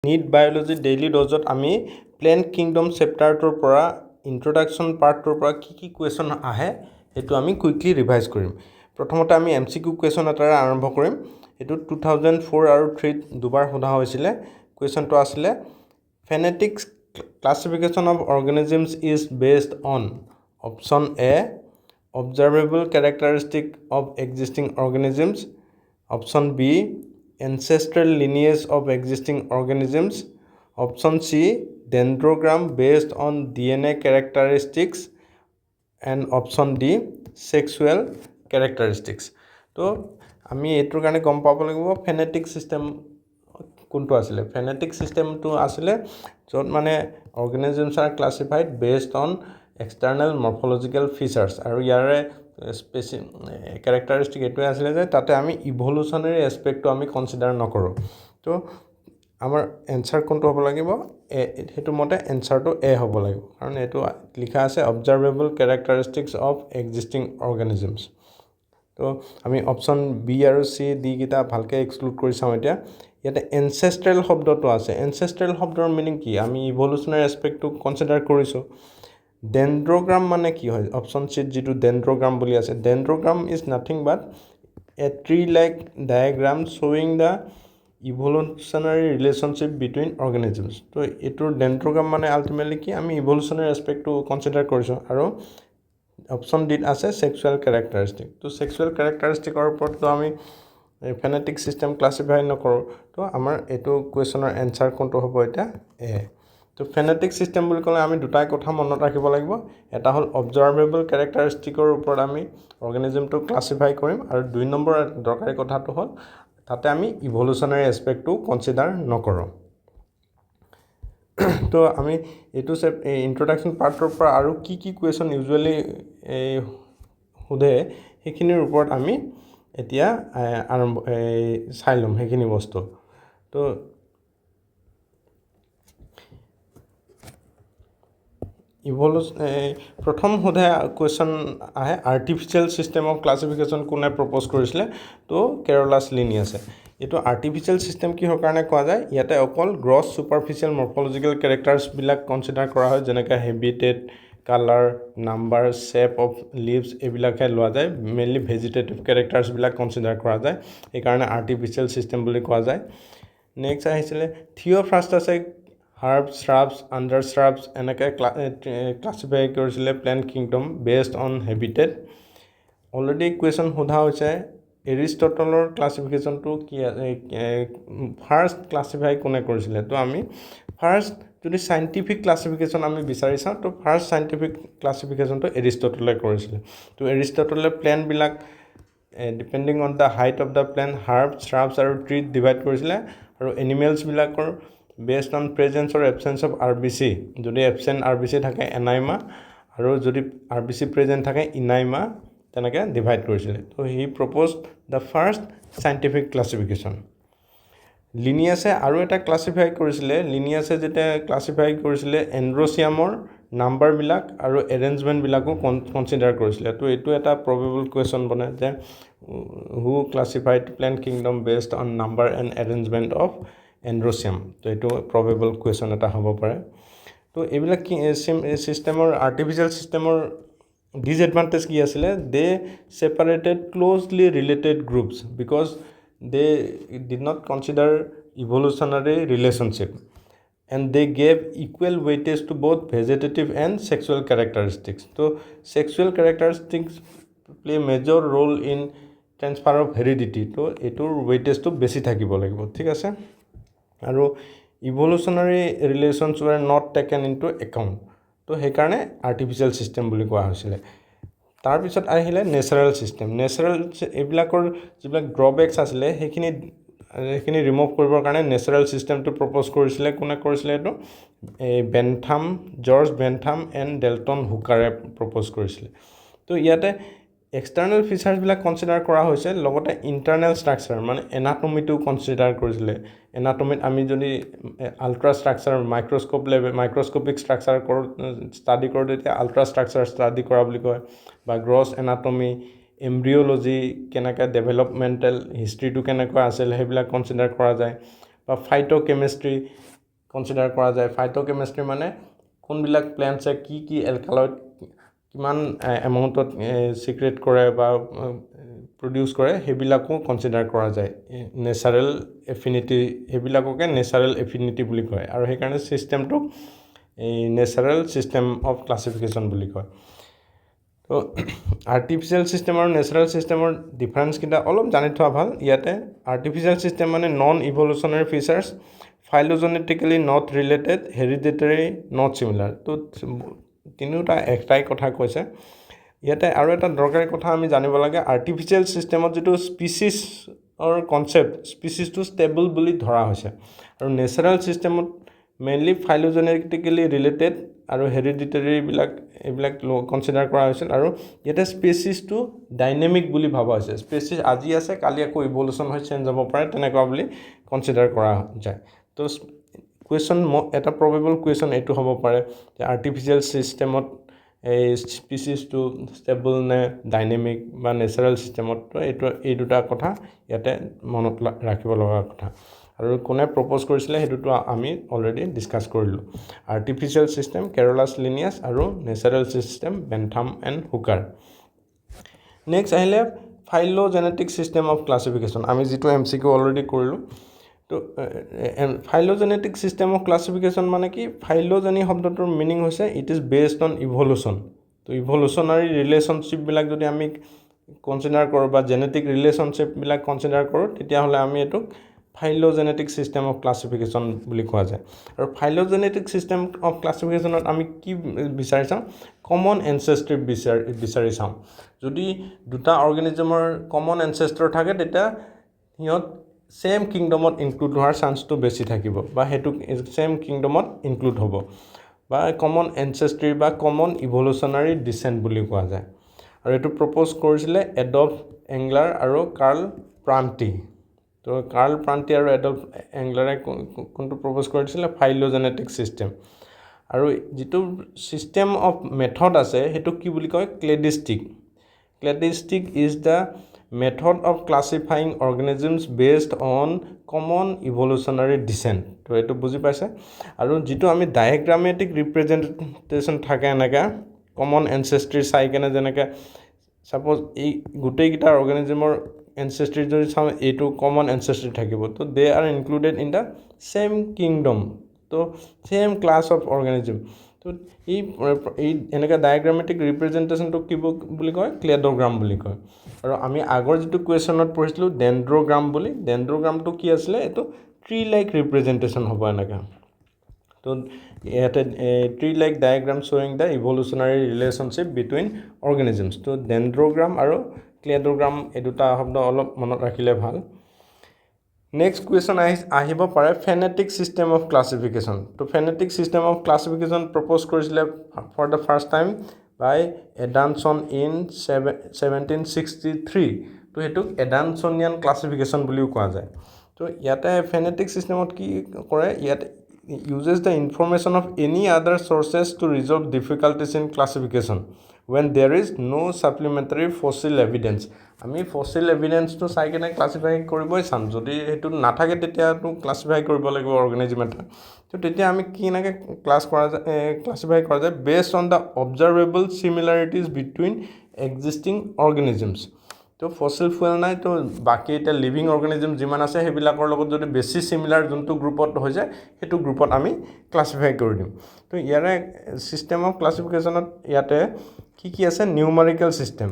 NEET biology daily ড'জত আমি plant kingdom চেপ্টাৰটোৰ পৰা introduction পাৰ্টটোৰ পৰা কি কুৱেশ্যন আহে সেইটো আমি কুইকলি ৰিভাইজ কৰিম। প্ৰথমতে আমি MCQ কুৱেশ্যন এটাৰে আৰম্ভ কৰিম। এইটো 2004 আৰু 3 দুবাৰ সোধা হৈছিলে। কুৱেশ্যনটো আছিলে phenetic classification of organisms is based on option A observable characteristic of existing organisms, option B ancestral lineage of existing organisms, option C dendrogram based on DNA characteristics, and option D sexual characteristics. তো আমি এইটোৰ কাৰণে গম পাব লাগিব ফেনেটিক system কোনটো আছিলে। ফেনেটিক সিস্টেমটো আছিলে য'ত মানে organisms are classified based on external morphological features আৰু ইয়াৰে কেৰেক্টাৰিষ্টিক এইটোৱে আছিলে যে তাতে আমি ইভলিউশ্যনেৰী এছপেক্টটো আমি কনচিডাৰ নকৰোঁ। তো আমাৰ এনচাৰ কোনটো হ'ব লাগিব সেইটো মতে এনচাৰটো এ হ'ব লাগিব, কাৰণ এইটো লিখা আছে অবজাৰ্ভেবল কেৰেক্টাৰিষ্টিক্স অফ এক্সিষ্টিং অৰ্গেনিজমছ। তো আমি অপশ্যন বি আৰু চি ডি কেইটা ভালকৈ এক্সক্লুড কৰি চাওঁ। এতিয়া ইয়াতে এনচেষ্ট্ৰেল শব্দটো আছে। এনচেষ্ট্ৰেল শব্দৰ মিনিং কি? আমি ইভলিউশ্যনেৰী এছপেক্টটো কনচিডাৰ কৰিছোঁ। ডেনড্ৰগ্ৰাম মানে কি হয়? অপশ্যন চিত যিটো ডেনড্ৰগ্ৰাম বুলি আছে, dendrogram is nothing but a tree like diagram শ্ব'য়িং the evolutionary relationship between organisms. তো এইটোৰ ডেনড্ৰগ্ৰাম মানে আল্টিমেটলি কি? আমি ইভলিউশ্যনাৰী এছপেক্টটো কনচিডাৰ কৰিছোঁ। আৰু অপশ্যন ডিত আছে ছেক্সুৱেল কেৰেক্টাৰিষ্টিক। তো ছেক্সুৱেল কেৰেক্টাৰিষ্টিকৰ ওপৰততো আমি ফেনেটিক ছিষ্টেম ক্লাছিফাই নকৰোঁ। তো আমাৰ এইটো কুৱেশ্যনৰ এনচাৰ কোনটো হ'ব এতিয়া? এ। তো ফেনেটিক ছিষ্টেম বুলি ক'লে আমি দুটাই কথা মনত ৰাখিব লাগিব। এটা হ'ল অবজাৰ্ভেবল কেৰেক্টাৰিষ্টিকৰ ওপৰত আমি অৰ্গেনিজমটো ক্লাছিফাই কৰিম, আৰু 2 নম্বৰ দৰকাৰী কথাটো হ'ল তাতে আমি ইভলিউশ্যনাৰী এছপেক্টটো কনচিডাৰ নকৰোঁ। তো আমি এইটো ইন্ট্ৰডাকশ্যন পাৰ্টৰ পৰা আৰু কি কুৱেশ্যন ইউজুৱেলি সোধে সেইখিনিৰ ওপৰত আমি এতিয়া চাই ল'ম সেইখিনি বস্তু। তো প্ৰথম সোধে কুৱেশ্যন আহে আৰ্টিফিচিয়েল ছিষ্টেম অফ ক্লাছিফিকেশ্যন কোনে প্ৰপ'জ কৰিছিলে? তো কেৰলাছ লিনিয়াছে। এইটো আৰ্টিফিচিয়েল ছিষ্টেম কিহৰ কাৰণে কোৱা যায়? ইয়াতে অকল গ্ৰছ ছুপাৰফিচিয়েল মৰ্ফলজিকেল কেৰেক্টাৰ্ছবিলাক কনচিডাৰ কৰা হয়, যেনেকৈ habitat, colour, number, shape of leaves এইবিলাকহে লোৱা যায়। মেইনলি ভেজিটেটিভ কেৰেক্টাৰ্ছবিলাক কনচিডাৰ কৰা যায়, সেইকাৰণে আৰ্টিফিচিয়েল ছিষ্টেম বুলি কোৱা যায়। নেক্সট আহিছিলে থিঅ'ফ্ৰাষ্টাছে হাৰ্বছ, শ্ৰাবছ, আণ্ডাৰ শ্ৰাবছ এনেকৈ ক্লাছিফাই কৰিছিলে plant kingdom based on habitat. Already question সোধা হৈছে এৰিষ্টটলৰ ক্লাছিফিকেশ্যনটো কি ফাৰ্ষ্ট ক্লাছিফাই কোনে কৰিছিলে? তো আমি ফাৰ্ষ্ট যদি চাইণ্টিফিক ক্লাছিফিকেশ্যন আমি বিচাৰি চাওঁ, তো ফাৰ্ষ্ট চাইণ্টিফিক ক্লাছিফিকেশ্যনটো এৰিষ্টটলে কৰিছিলে। তো এৰিষ্টটলে প্লেণ্টবিলাক depending on the height of the plant herbs, shrubs আৰু ট্ৰীত ডিভাইড কৰিছিলে, আৰু এনিমেলছবিলাকৰ based on presence or absence of RBC। যদি এবচেণ্ট RBC থাকে এনাইমা, আৰু যদি RBC প্ৰেজেণ্ট থাকে ইনাইমা, তেনেকৈ ডিভাইড কৰিছিলে। তো he propose the first scientific classification. লিনিয়াছে আৰু এটা ক্লাছিফাই কৰিছিলে। লিনিয়াছে যেতিয়া ক্লাছিফাই কৰিছিলে এণ্ড্ৰচিয়ামৰ নাম্বাৰবিলাক আৰু এৰেঞ্জমেণ্টবিলাকো কনচিডাৰ কৰিছিলে। তো এইটো এটা প্ৰবেবল কুৱেশ্যন বনে যে who classified plant kingdom based on number and arrangement of androecium. তো এইটো প্ৰবেবল কুৱেশ্যন এটা হ'ব পাৰে। তো এইবিলাক ছিষ্টেমৰ আৰ্টিফিচিয়েল ছিষ্টেমৰ ডিছএডভান্টেজ কি আছিলে? They separated closely related groups because they did not consider evolutionary relationship and they gave equal weightage to both vegetative and sexual characteristics. So sexual characteristics play a major role in transfer of heredity. তো এইটোৰ weightage to বেছি থাকিব লাগিব, ঠিক আছে? আৰু ইভলিউশ্যনাৰী relations were not taken into account. তো সেইকাৰণে আৰ্টিফিচিয়েল ছিষ্টেম বুলি কোৱা হৈছিলে। তাৰপিছত আহিলে নেচাৰেল ছিষ্টেম। নেচাৰেল এইবিলাকৰ যিবিলাক ড্ৰবেক্স আছিলে সেইখিনি ৰিমুভ কৰিবৰ কাৰণে নেচাৰেল ছিষ্টেমটো প্ৰপ'জ কৰিছিলে। কোনে কৰিছিলে এইটো? জৰ্জ বেন্থাম এণ্ড ডেল্টন হুকাৰে প্ৰপ'জ কৰিছিলে। তো ইয়াতে এক্সটাৰ্নেল ফিচাৰ্ছবিলাক কনচিডাৰ কৰা হৈছে, লগতে ইণ্টাৰনেল ষ্ট্ৰাকচাৰ মানে এনাটমিটো কনচিডাৰ কৰিছিলে। এনাটমিত আমি যদি ultra structure microscopic structure study কৰোঁ তেতিয়া আল্ট্ৰা ষ্ট্ৰাকচাৰ ষ্টাডি কৰা বুলি কয়, বা গ্ৰছ এনাটমি, এম্ব্ৰিঅ'লজি কেনেকৈ ডেভেলপমেণ্টেল হিষ্ট্ৰীটো কেনেকুৱা আছিল সেইবিলাক কনচিডাৰ কৰা যায়, বা ফাইটোকেমিষ্ট্ৰি কনচিডাৰ কৰা যায় ফাইটোকেমিষ্ট্ৰি মানে কোনবিলাক প্লেণ্টছে কি এলকালয়েড কিমান এমাউণ্টত চিক্ৰেট কৰে বা প্ৰডিউচ কৰে সেইবিলাকো কনচিডাৰ কৰা যায় নেচাৰেল এফিনিটি সেইবিলাককে নেচাৰেল এফিনিটি বুলি কয় আৰু সেইকাৰণে চিষ্টেমটোক এই নেচাৰেল চিষ্টেম অফ ক্লাছিফিকেশ্যন বুলি কয় তো আৰ্টিফিচিয়েল চিষ্টেম আৰু নেচাৰেল চিষ্টেমৰ ডিফাৰেঞ্চকেইটা অলপ জানি থোৱা ভাল ইয়াতে আৰ্টিফিচিয়েল চিষ্টেম মানে non evolutionary features phylogenetically not related hereditary not similar তো তিনিওটা একটাই কথা কৈছে ইয়াতে আৰু এটা দৰকাৰী কথা আমি জানিব লাগে আৰ্টিফিচিয়েল চিষ্টেমত যিটো স্পিচিছৰ কনচেপ্ট স্পিচিছটো ষ্টেবল বুলি ধৰা হৈছে আৰু নেচাৰেল চিষ্টেমত মেইনলি ফাইলোজেনেটিকেলি ৰিলেটেড আৰু হেৰিডিটেৰীবিলাক এইবিলাক কনচিডাৰ কৰা হৈছিল আৰু ইয়াতে স্পেচিছটো ডাইনেমিক বুলি ভাবা হৈছে স্পেচিছ আজি আছে কালি আকৌ ইভলিউশ্যন হৈ চেঞ্জ হ'ব পাৰে তেনেকুৱা বুলি কনচিডাৰ কৰা যায় তো কুৱেশ্যন এটা প্ৰবেবল কুৱেশ্যন এইটো হ'ব পাৰে যে আৰ্টিফিচিয়েল চিষ্টেমত এই স্পিচিছটো ষ্টেবল নে ডাইনেমিক বা নেচাৰেল চিষ্টেমত এই দুটা কথা ইয়াতে মনত ৰাখিব লগা কথা আৰু কোনে প্ৰপ'জ কৰিছিলে সেইটোতো আমি অলৰেডি ডিছকাছ কৰিলোঁ আৰ্টিফিচিয়েল চিষ্টেম কেৰলাছ লিনিয়াছ আৰু natural system Bentham and Hooker next আহিলে ফাইলোজেনেটিক চিষ্টেম অফ ক্লাছিফিকেশ্যন আমি যিটো MCQ অলৰেডি কৰিলোঁ তো ফাইলোজেনেটিক চিষ্টেম অফ ক্লাছিফিকেশ্যন মানে কি ফাইলোজেনী শব্দটোৰ মিনিং হৈছে it is based on evolution তো ইভলিউশ্যনাৰী ৰিলেশ্যনশ্বিপবিলাক যদি আমি কনচিডাৰ কৰোঁ বা জেনেটিক ৰিলেশ্যনশ্বিপবিলাক কনচিডাৰ কৰোঁ তেতিয়াহ'লে আমি এইটোক ফাইলোজেনেটিক চিষ্টেম অফ ক্লাছিফিকেশ্যন বুলি কোৱা যায় আৰু ফাইলোজেনেটিক চিষ্টেম অফ ক্লাছিফিকেশ্যনত আমি কি বিচাৰি চাওঁ কমন এনচেষ্ট্ৰি বিচাৰি চাওঁ যদি দুটা অৰ্গেনিজমৰ কমন এনচেষ্টৰ থাকে তেতিয়া সিহঁত সেম কিংডমত ইনক্লুড হোৱাৰ চান্সটো বেছি থাকিব বা সেইটো সেম কিংডমত ইনক্লুড হ'ব বা কমন এনচেষ্ট্ৰি বা কমন ইভলিউশ্যনাৰী ডিচেণ্ট বুলি কোৱা যায় আৰু এইটো প্ৰপ'জ কৰিছিলে এডল্ফ এংলাৰ আৰু কাৰ্ল প্ৰান্টি তো কাৰ্ল প্ৰান্টি আৰু এডল্ফ এংলাৰে কোনটো প্ৰপ'জ কৰিছিলে ফাইলোজেনেটিক চিষ্টেম আৰু যিটো চিষ্টেম অফ মেথড আছে সেইটো কি বুলি কয় cladistic is the method of classifying organisms based on common evolutionary descent তো এইটো বুজি পাইছে আৰু যিটো আমি ডায়েগ্ৰামেটিক ৰিপ্ৰেজেণ্টেশ্যন থাকে এনেকৈ কমন এনচেষ্ট্ৰি চাই কেনে যেনেকৈ ছাপ'জ এই গোটেইকেইটা অৰ্গেনিজমৰ এনচেষ্ট্ৰি যদি চাওঁ এইটো কমন এনচেষ্ট্ৰি থাকিব তো they are included in the same kingdom তো সেম ক্লাছ অফ অৰ্গেনিজম তো এই এনেকৈ ডায়েগ্ৰামেটিক ৰিপ্ৰেজেণ্টেশ্যনটো কি বুলি কয় ক্লেডোগ্ৰাম বুলি কয় আৰু আমি আগৰ যিটো কুৱেশ্যনত পঢ়িছিলোঁ ডেণ্ড্ৰোগ্ৰাম বুলি ডেণ্ড্ৰোগ্ৰামটো কি আছিলে এইটো ট্ৰী লাইক ৰিপ্ৰেজেণ্টেশ্যন হ'ব এনেকৈ তো ইয়াতে ট্ৰী লাইক ডায়েগ্ৰাম শ্বয়িং the evolutionary relationship between organisms তো ডেণ্ড্ৰোগ্ৰাম আৰু ক্লেডোগ্ৰাম এই দুটা শব্দ অলপ মনত ৰাখিলে ভাল নেক্সট কুৱেশ্যন আহিব পাৰে ফেনেটিক চিষ্টেম অফ ক্লাছিফিকেশ্যন তো phenetic system of classification propose কৰিছিলে for the first time by Adamson in 1763 তো সেইটোক এডামছনিয়ান ক্লাছিফিকেশ্যন বুলিও কোৱা যায় তো ইয়াতে ফেনেটিক চিষ্টেমত কি কৰে ইয়াতে uses the information of any other sources to resolve difficulties in classification when there is no supplementary fossil evidence আমি ফসিল এভিডেন্সটো চাই কেনে ক্লাছিফাই কৰিবই চাম যদি সেইটো নাথাকে তেতিয়াতো ক্লাছিফাই কৰিব লাগিব অৰ্গেনিজম এটা তো তেতিয়া আমি কি এনেকৈ ক্লাছিফাই কৰা যায় based on the observable similarities between existing organisms তো ফসিল ফুয়েল নাই তো বাকী এতিয়া লিভিং অৰ্গেনিজম যিমান আছে সেইবিলাকৰ লগত যদি বেছি চিমিলাৰ যোনটো গ্ৰুপত হৈ যায় সেইটো গ্ৰুপত আমি ক্লাছিফাই কৰি দিম তো ইয়াৰে চিষ্টেম অফ ক্লাছিফিকেশ্যনত ইয়াতে কি আছে নিউমাৰিকেল চিষ্টেম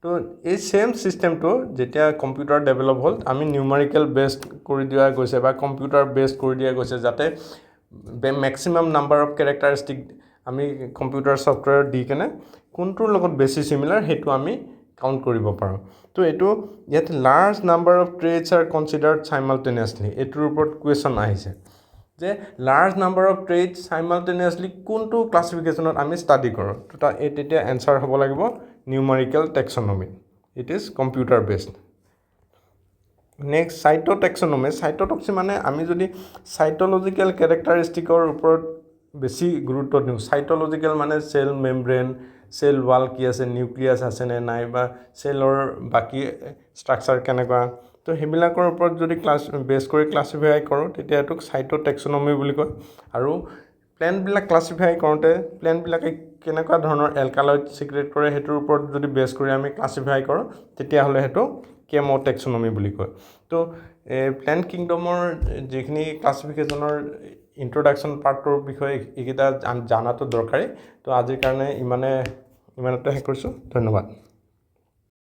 তো এই সেম চিষ্টেমটো যেতিয়া কম্পিউটাৰ ডেভেলপ হ'ল আমি নিউমাৰিকেল বেছড কৰি দিয়া গৈছে বা কম্পিউটাৰ বেছড কৰি দিয়া গৈছে যাতে মেক্সিমাম নাম্বাৰ অফ কেৰেক্টাৰিষ্টিক আমি কম্পিউটাৰ ছফ্টৱেৰ দি কেনে কোনটোৰ লগত বেছি চিমিলাৰ সেইটো আমি কাউণ্ট কৰিব পাৰোঁ তো এইটো ইয়াত large number of traits are considered simultaneously এইটোৰ ওপৰত কুৱেশ্যন আহিছে যে large number of traits simultaneously কোনটো ক্লাছিফিকেশ্যনত আমি ষ্টাডি কৰোঁ তো তেতিয়া এনচাৰ হ'ব লাগিব numerical taxonomy it is computer based next cytotaxonomy মানে আমি যদি চাইটলজিকেল কেৰেক্টাৰিষ্টিকৰ ওপৰত বেছি গুৰুত্ব দিওঁ চাইটলজিকেল মানে চেল মেমব্ৰেন চেল ৱাল কি আছে নিউক্লিয়াছ আছে নে নাই বা চেলৰ বাকী ষ্ট্ৰাকচাৰ কেনেকুৱা তো সেইবিলাকৰ ওপৰত যদি বেছ কৰি ক্লাছিফাই কৰোঁ তেতিয়া এইটোক চাইটোটেক্সনমি বুলি কয় আৰু প্লেণ্টবিলাক ক্লাছিফাই কৰোঁতে প্লেণ্টবিলাকে কেনেকুৱা ধৰণৰ এলকালইড ছিক্ৰেট কৰে সেইটোৰ ওপৰত যদি বেছ কৰি আমি ক্লাছিফাই কৰোঁ তেতিয়াহ'লে সেইটো কেম'টেক্সনমি বুলি কয় তো প্লেণ্ট কিংডমৰ যিখিনি ক্লাছিফিকেশ্যনৰ ইন্ট্ৰডাকশ্যন পাৰ্টটোৰ বিষয়ে এইকেইটা জানাটো দৰকাৰী তো আজিৰ কাৰণে ইমানতে শেষ কৰিছোঁ ধন্যবাদ